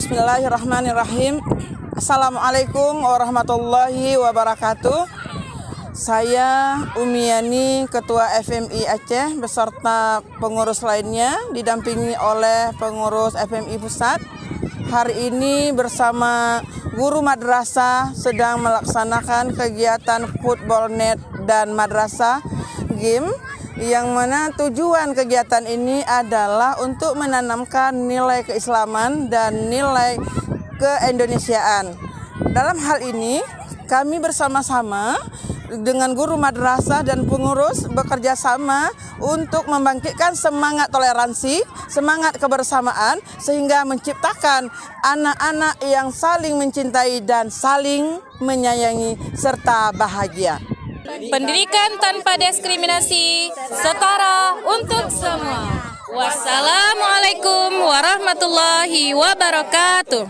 Bismillahirrahmanirrahim. Assalamualaikum warahmatullahi wabarakatuh. Saya Umiani, Ketua FMI Aceh beserta pengurus lainnya didampingi oleh pengurus FMI Pusat. Hari ini bersama guru madrasah sedang melaksanakan kegiatan football net dan madrasah game, yang mana tujuan kegiatan ini adalah untuk menanamkan nilai keislaman dan nilai keindonesiaan. Dalam hal ini kami bersama-sama dengan guru madrasah dan pengurus bekerja sama untuk membangkitkan semangat toleransi, semangat kebersamaan, sehingga menciptakan anak-anak yang saling mencintai dan saling menyayangi serta bahagia. Pendidikan tanpa diskriminasi, setara untuk semua. Wassalamualaikum warahmatullahi wabarakatuh.